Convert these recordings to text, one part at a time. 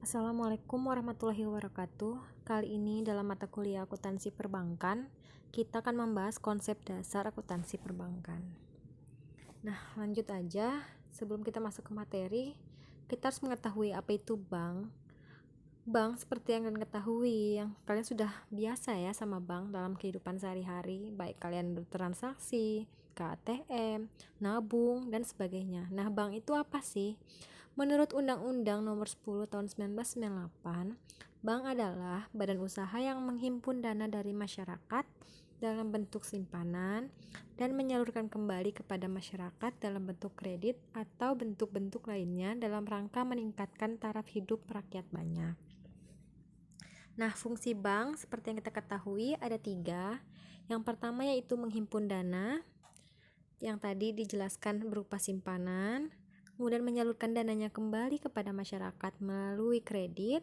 Assalamualaikum warahmatullahi wabarakatuh. Kali ini dalam mata kuliah akuntansi perbankan, kita akan membahas konsep dasar akuntansi perbankan. Nah, lanjut aja. Sebelum kita masuk ke materi, kita harus mengetahui apa itu bank. Bank seperti yang kalian ketahui, yang kalian sudah biasa ya sama bank dalam kehidupan sehari-hari, baik kalian bertransaksi, ke ATM, nabung, dan sebagainya. Nah, bank itu apa sih? Menurut Undang-Undang Nomor 10 Tahun 1998, bank adalah badan usaha yang menghimpun dana dari masyarakat dalam bentuk simpanan dan menyalurkan kembali kepada masyarakat dalam bentuk kredit atau bentuk-bentuk lainnya dalam rangka meningkatkan taraf hidup rakyat banyak. Nah, fungsi bank seperti yang kita ketahui ada 3. Yang pertama yaitu menghimpun dana, yang tadi dijelaskan berupa simpanan, kemudian menyalurkan dananya kembali kepada masyarakat melalui kredit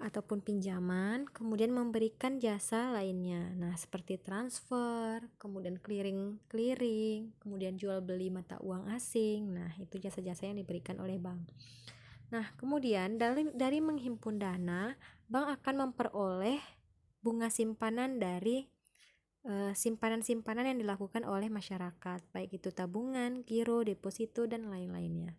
ataupun pinjaman, kemudian memberikan jasa lainnya. Nah, seperti transfer, kemudian clearing, kemudian jual beli mata uang asing. Nah, itu jasa-jasa yang diberikan oleh bank. Nah, kemudian dari menghimpun dana, bank akan memperoleh bunga simpanan dari simpanan-simpanan yang dilakukan oleh masyarakat, baik itu tabungan, giro, deposito, dan lain-lainnya.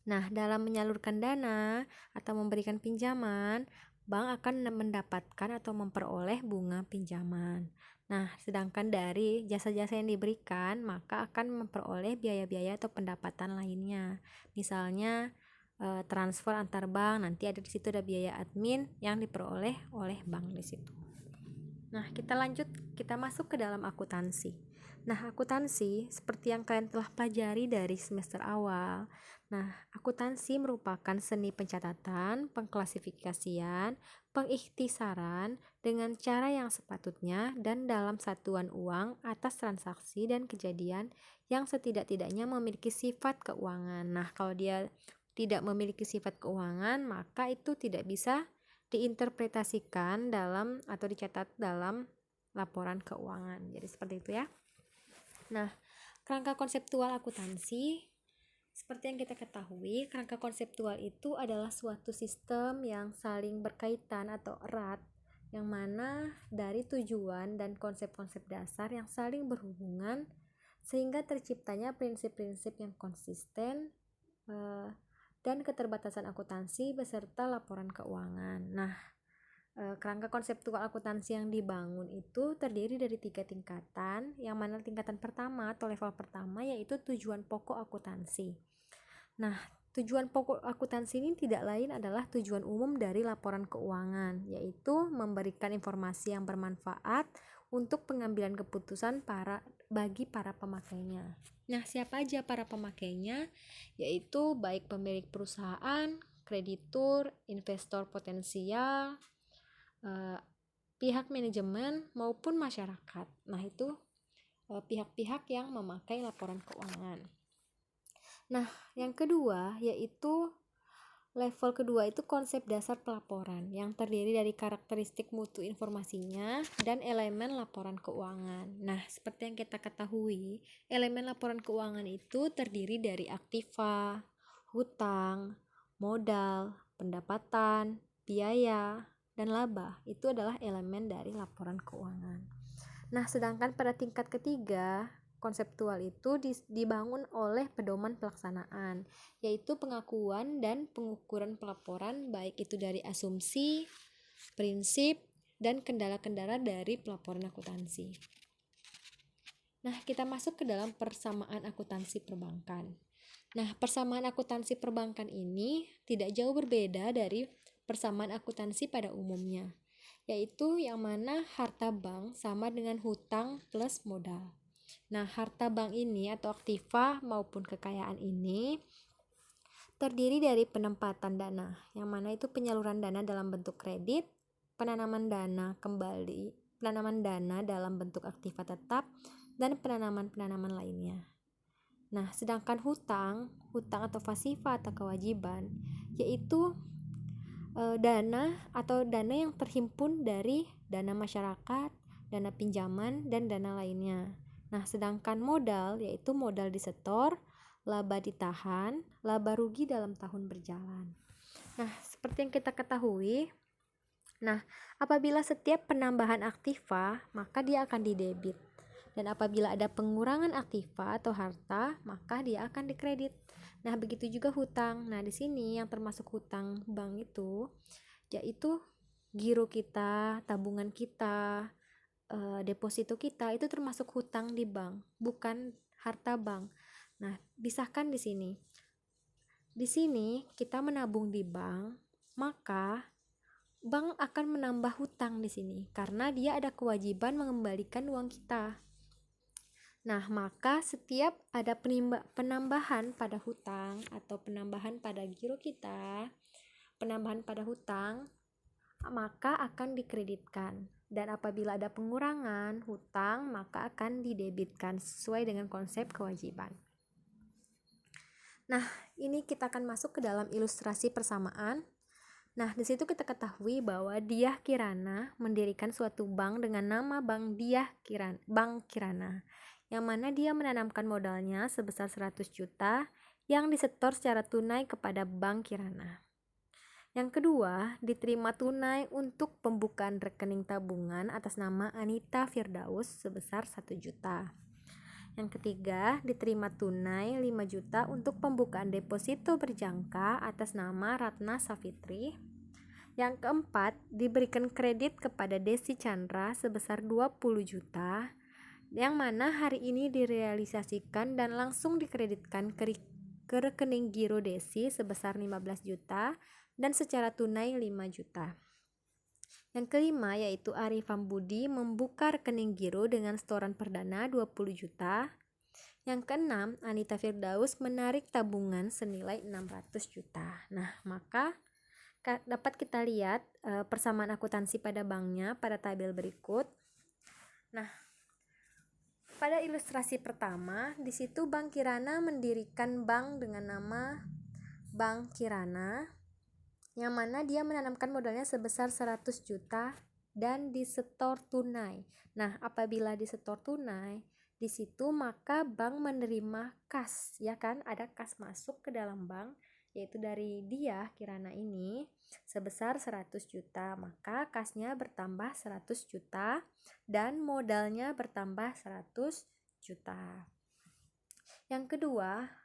Nah, dalam menyalurkan dana atau memberikan pinjaman, bank akan mendapatkan atau memperoleh bunga pinjaman. Nah, sedangkan dari jasa-jasa yang diberikan, maka akan memperoleh biaya-biaya atau pendapatan lainnya. Misalnya transfer antar bank, nanti ada di situ ada biaya admin yang diperoleh oleh bank di situ. Nah, kita masuk ke dalam akuntansi. Nah, akuntansi seperti yang kalian telah pelajari dari semester awal. Nah, akuntansi merupakan seni pencatatan, pengklasifikasian, pengikhtisaran dengan cara yang sepatutnya dan dalam satuan uang atas transaksi dan kejadian yang setidak-tidaknya memiliki sifat keuangan. Nah, kalau dia tidak memiliki sifat keuangan, maka itu tidak bisa diinterpretasikan dalam atau dicatat dalam laporan keuangan. Jadi seperti itu ya. Nah, kerangka konseptual akuntansi seperti yang kita ketahui, kerangka konseptual itu adalah suatu sistem yang saling berkaitan atau erat, yang mana dari tujuan dan konsep-konsep dasar yang saling berhubungan sehingga terciptanya prinsip-prinsip yang konsisten dan keterbatasan akuntansi beserta laporan keuangan. Nah, kerangka konseptual akuntansi yang dibangun itu terdiri dari 3 tingkatan, yang mana tingkatan pertama atau level pertama yaitu tujuan pokok akuntansi. Nah, tujuan pokok akuntansi ini tidak lain adalah tujuan umum dari laporan keuangan, yaitu memberikan informasi yang bermanfaat untuk pengambilan keputusan bagi para pemakainya. Nah, siapa aja para pemakainya? Yaitu baik pemilik perusahaan, kreditur, investor potensial, pihak manajemen maupun masyarakat. Nah, itu pihak-pihak yang memakai laporan keuangan. Nah, yang kedua yaitu level kedua itu konsep dasar pelaporan yang terdiri dari karakteristik mutu informasinya dan elemen laporan keuangan. Nah, seperti yang kita ketahui, elemen laporan keuangan itu terdiri dari aktiva, hutang, modal, pendapatan, biaya, dan laba. Itu adalah elemen dari laporan keuangan. Nah, sedangkan pada tingkat ketiga, konseptual itu dibangun oleh pedoman pelaksanaan, yaitu pengakuan dan pengukuran pelaporan baik itu dari asumsi, prinsip, dan kendala-kendala dari pelaporan akuntansi. Nah, kita masuk ke dalam persamaan akuntansi perbankan. Nah, persamaan akuntansi perbankan ini tidak jauh berbeda dari persamaan akuntansi pada umumnya, yaitu yang mana harta bank sama dengan hutang plus modal. Nah, harta bank ini atau aktiva maupun kekayaan ini terdiri dari penempatan dana, yang mana itu penyaluran dana dalam bentuk kredit, penanaman dana dalam bentuk aktiva tetap, dan penanaman lainnya. Nah, sedangkan hutang atau pasifa atau kewajiban, yaitu dana yang terhimpun dari dana masyarakat, dana pinjaman, dan dana lainnya. Nah, sedangkan modal yaitu modal disetor, laba ditahan, laba rugi dalam tahun berjalan. Nah, seperti yang kita ketahui, apabila setiap penambahan aktiva, maka dia akan didebit. Dan apabila ada pengurangan aktiva atau harta, maka dia akan dikredit. Nah, begitu juga hutang. Nah, di sini yang termasuk hutang bank itu yaitu giro kita, tabungan kita, deposito kita itu termasuk hutang di bank, bukan harta bank. Nah, pisahkan di sini. Di sini kita menabung di bank, maka bank akan menambah hutang di sini karena dia ada kewajiban mengembalikan uang kita. Nah, maka setiap ada penambahan pada hutang atau penambahan pada giro kita, penambahan pada hutang, maka akan dikreditkan. Dan apabila ada pengurangan hutang, maka akan didebitkan sesuai dengan konsep kewajiban. Nah, ini kita akan masuk ke dalam ilustrasi persamaan. Nah, di situ kita ketahui bahwa Diah Kirana mendirikan suatu bank dengan nama Bank Kirana, yang mana dia menanamkan modalnya sebesar 100 juta yang disetor secara tunai kepada Bank Kirana. Yang kedua, diterima tunai untuk pembukaan rekening tabungan atas nama Anita Firdaus sebesar 1 juta. Yang ketiga, diterima tunai 5 juta untuk pembukaan deposito berjangka atas nama Ratna Safitri. Yang keempat, diberikan kredit kepada Desi Chandra sebesar 20 juta, yang mana hari ini direalisasikan dan langsung dikreditkan ke rekening giro Desi sebesar 15 juta dan secara tunai 5 juta. Yang kelima yaitu Arifam Budi membuka rekening giro dengan setoran perdana 20 juta. Yang keenam, Anita Firdaus menarik tabungan senilai 600 juta. Nah, maka dapat kita lihat persamaan akuntansi pada banknya pada tabel berikut. Nah, pada ilustrasi pertama, di situ Bank Kirana mendirikan bank dengan nama Bank Kirana, yang mana dia menanamkan modalnya sebesar 100 juta dan disetor tunai. Nah, apabila disetor tunai, di situ maka bank menerima kas, ya kan? Ada kas masuk ke dalam bank, yaitu dari Diah Kirana ini sebesar 100 juta. Maka kasnya bertambah 100 juta dan modalnya bertambah 100 juta. Yang kedua,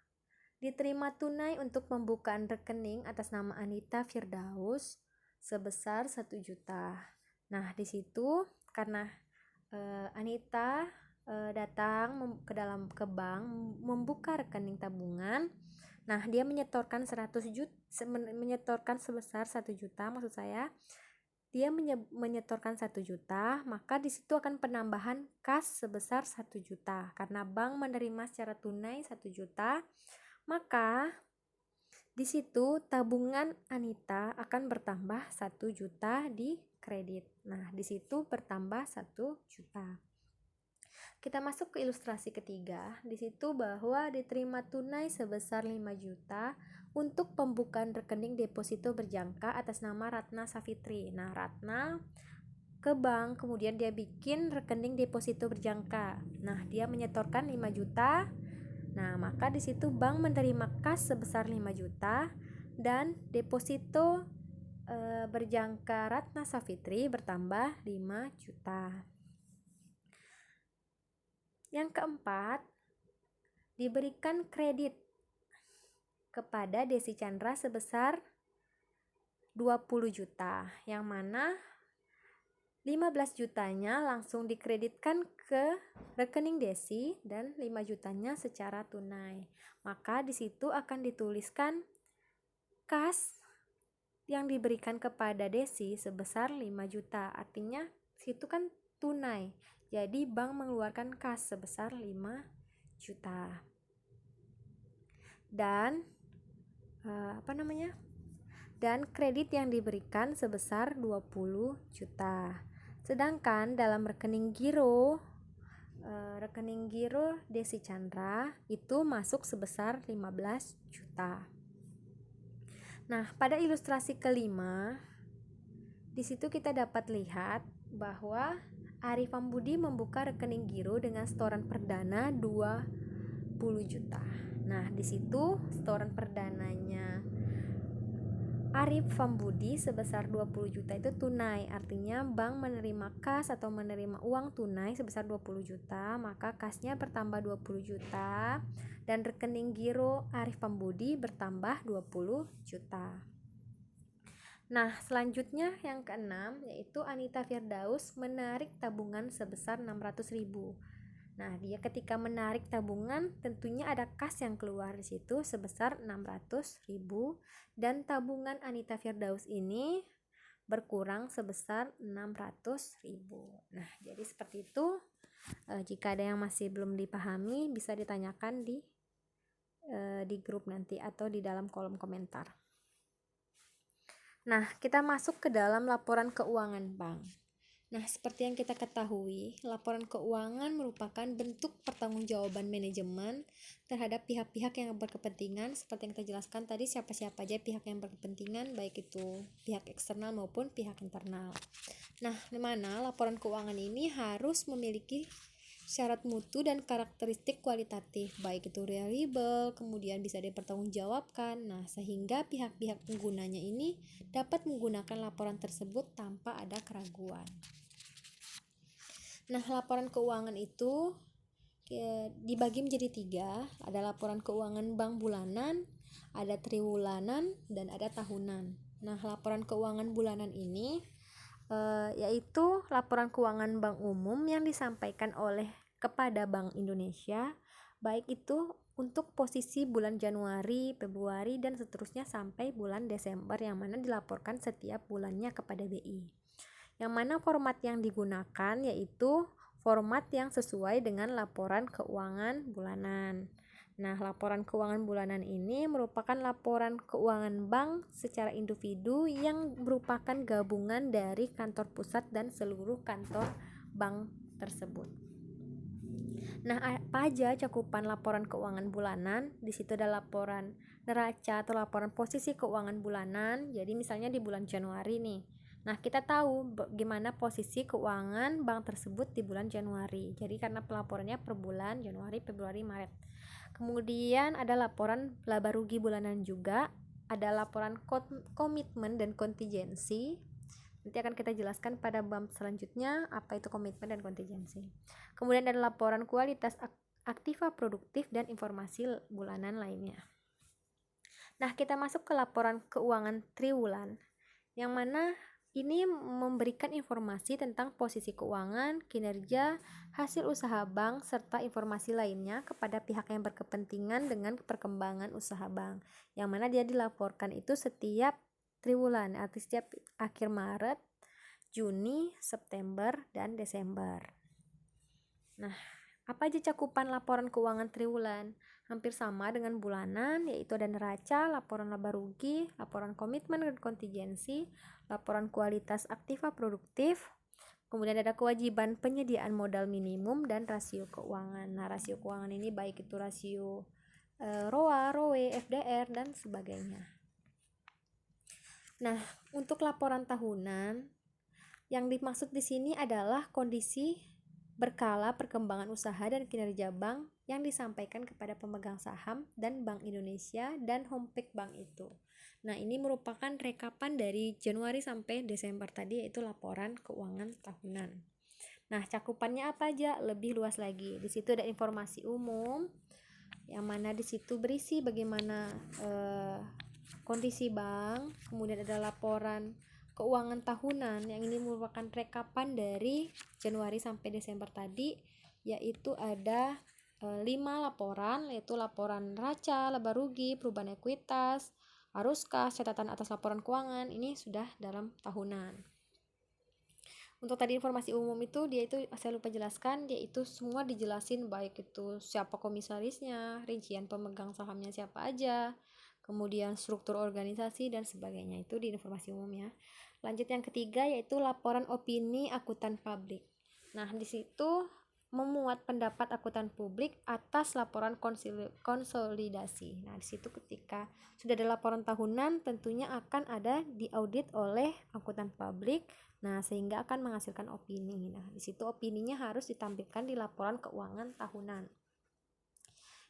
diterima tunai untuk pembukaan rekening atas nama Anita Firdaus sebesar 1 juta. Nah, di situ karena Anita datang ke bank membuka rekening tabungan. Nah, dia menyetorkan 100 juta, menyetorkan sebesar 1 juta maksud saya. Dia menyetorkan 1 juta, maka di situ akan penambahan kas sebesar 1 juta karena bank menerima secara tunai 1 juta. Maka di situ tabungan Anita akan bertambah 1 juta di kredit. Nah, di situ bertambah 1 juta. Kita masuk ke ilustrasi ketiga. Di situ bahwa diterima tunai sebesar 5 juta untuk pembukaan rekening deposito berjangka atas nama Ratna Safitri. Nah, Ratna ke bank, kemudian dia bikin rekening deposito berjangka. Nah, dia menyetorkan 5 juta. Nah, maka di situ bank menerima kas sebesar 5 juta dan deposito berjangka Ratna Safitri bertambah 5 juta. Yang keempat, diberikan kredit kepada Desi Chandra sebesar 20 juta, yang mana 15 jutanya langsung dikreditkan ke rekening Desi dan 5 jutanya secara tunai. Maka di situ akan dituliskan kas yang diberikan kepada Desi sebesar 5 juta. Artinya situ kan tunai. Jadi bank mengeluarkan kas sebesar 5 juta. Dan dan kredit yang diberikan sebesar 20 juta. Sedangkan dalam rekening giro Desi Chandra itu masuk sebesar 15 juta. Nah, pada ilustrasi kelima, di situ kita dapat lihat bahwa Arifam Budi membuka rekening giro dengan setoran perdana 20 juta. Nah, di situ setoran perdananya Arif Fambudi sebesar 20 juta itu tunai, artinya bank menerima kas atau menerima uang tunai sebesar 20 juta, maka kasnya bertambah 20 juta dan rekening giro Arif Fambudi bertambah 20 juta. Nah, selanjutnya yang keenam yaitu Anita Firdaus menarik tabungan sebesar 600.000. Nah, dia ketika menarik tabungan tentunya ada kas yang keluar di situ sebesar 600.000 dan tabungan Anita Firdaus ini berkurang sebesar 600.000. Nah, jadi seperti itu. Jika ada yang masih belum dipahami bisa ditanyakan di grup nanti atau di dalam kolom komentar. Nah, kita masuk ke dalam laporan keuangan bank. Nah, seperti yang kita ketahui, laporan keuangan merupakan bentuk pertanggungjawaban manajemen terhadap pihak-pihak yang berkepentingan. Seperti yang kita jelaskan tadi, siapa-siapa aja pihak yang berkepentingan, baik itu pihak eksternal maupun pihak internal. Nah, di mana laporan keuangan ini harus memiliki syarat mutu dan karakteristik kualitatif, baik itu reliable, kemudian bisa dipertanggungjawabkan. Nah, sehingga pihak-pihak penggunanya ini dapat menggunakan laporan tersebut tanpa ada keraguan. Nah, laporan keuangan itu dibagi menjadi 3, ada laporan keuangan bank bulanan, ada triwulanan, dan ada tahunan. Nah, laporan keuangan bulanan ini yaitu laporan keuangan bank umum yang disampaikan kepada Bank Indonesia, baik itu untuk posisi bulan Januari, Februari, dan seterusnya sampai bulan Desember, yang mana dilaporkan setiap bulannya kepada BI. Yang mana format yang digunakan yaitu format yang sesuai dengan laporan keuangan bulanan. Nah, laporan keuangan bulanan ini merupakan laporan keuangan bank secara individu yang merupakan gabungan dari kantor pusat dan seluruh kantor bank tersebut. Nah, apa aja cakupan laporan keuangan bulanan? Di situ ada laporan neraca atau laporan posisi keuangan bulanan. Jadi misalnya di bulan Januari nih. Nah, kita tahu bagaimana posisi keuangan bank tersebut di bulan Januari. Jadi karena pelaporannya per bulan, Januari, Februari, Maret. Kemudian ada laporan laba rugi bulanan juga, ada laporan komitmen dan kontingensi. Nanti akan kita jelaskan pada bab selanjutnya apa itu komitmen dan kontingensi. Kemudian ada laporan kualitas aktiva produktif dan informasi bulanan lainnya. Nah, kita masuk ke laporan keuangan triwulan, yang mana ini memberikan informasi tentang posisi keuangan, kinerja, hasil usaha bank, serta informasi lainnya kepada pihak yang berkepentingan dengan perkembangan usaha bank, yang mana dia dilaporkan itu setiap triwulan, artinya setiap akhir Maret, Juni, September, dan Desember. Nah, apa aja cakupan laporan keuangan triwulan? Hampir sama dengan bulanan, yaitu ada neraca, laporan laba rugi, laporan komitmen dan kontingensi, laporan kualitas aktiva produktif, kemudian ada kewajiban penyediaan modal minimum dan rasio keuangan. Nah, rasio keuangan ini baik itu rasio ROA, ROE, FDR, dan sebagainya. Nah, untuk laporan tahunan, yang dimaksud di sini adalah kondisi berkala perkembangan usaha dan kinerja bank yang disampaikan kepada pemegang saham dan Bank Indonesia dan homepage bank itu. Nah, ini merupakan rekapan dari Januari sampai Desember tadi, yaitu laporan keuangan tahunan. Nah, cakupannya apa aja? Lebih luas lagi. Di situ ada informasi umum, yang mana di situ berisi bagaimana kondisi bank, kemudian ada laporan keuangan tahunan yang ini merupakan rekapan dari Januari sampai Desember tadi, yaitu ada 5 laporan, yaitu laporan neraca, laba rugi, perubahan ekuitas, arus kas, catatan atas laporan keuangan. Ini sudah dalam tahunan. Untuk tadi informasi umum itu saya lupa jelaskan, yaitu semua dijelasin, baik itu siapa komisarisnya, rincian pemegang sahamnya siapa aja, kemudian struktur organisasi dan sebagainya, itu di informasi umum ya. Lanjut yang ketiga yaitu laporan opini akuntan publik. Nah, di situ memuat pendapat akuntan publik atas laporan konsolidasi. Nah, di situ ketika sudah ada laporan tahunan tentunya akan ada diaudit oleh akuntan publik. Nah, sehingga akan menghasilkan opini. Nah, di situ opininya harus ditampilkan di laporan keuangan tahunan.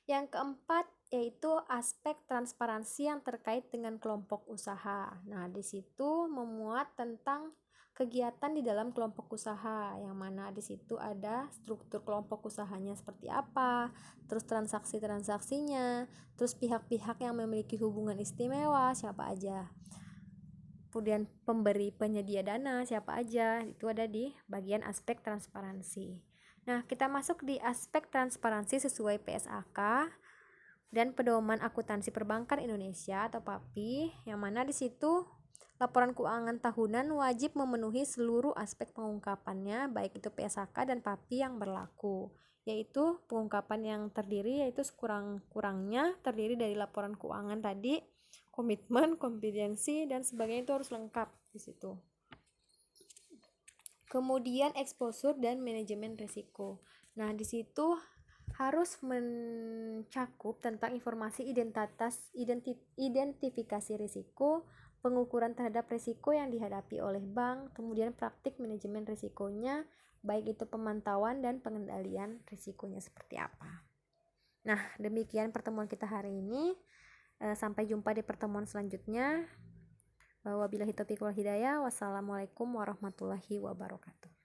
Yang keempat yaitu aspek transparansi yang terkait dengan kelompok usaha. Nah, di situ memuat tentang kegiatan di dalam kelompok usaha, yang mana di situ ada struktur kelompok usahanya seperti apa, terus transaksi-transaksinya, terus pihak-pihak yang memiliki hubungan istimewa siapa aja, kemudian pemberi penyedia dana siapa aja, itu ada di bagian aspek transparansi. Nah, kita masuk di aspek transparansi sesuai PSAK dan Pedoman Akuntansi Perbankan Indonesia atau PAPI, yang mana di situ laporan keuangan tahunan wajib memenuhi seluruh aspek pengungkapannya, baik itu PSAK dan PAPI yang berlaku, yaitu pengungkapan yang terdiri yaitu sekurang-kurangnya terdiri dari laporan keuangan tadi, komitmen, kompetensi dan sebagainya, itu harus lengkap di situ. Kemudian exposure dan manajemen risiko. Nah, di situ harus mencakup tentang informasi identifikasi risiko, pengukuran terhadap risiko yang dihadapi oleh bank, kemudian praktik manajemen risikonya, baik itu pemantauan dan pengendalian risikonya seperti apa. Nah, demikian pertemuan kita hari ini. Sampai jumpa di pertemuan selanjutnya. Wabillahi taufiq wal hidayah. Wassalamualaikum warahmatullahi wabarakatuh.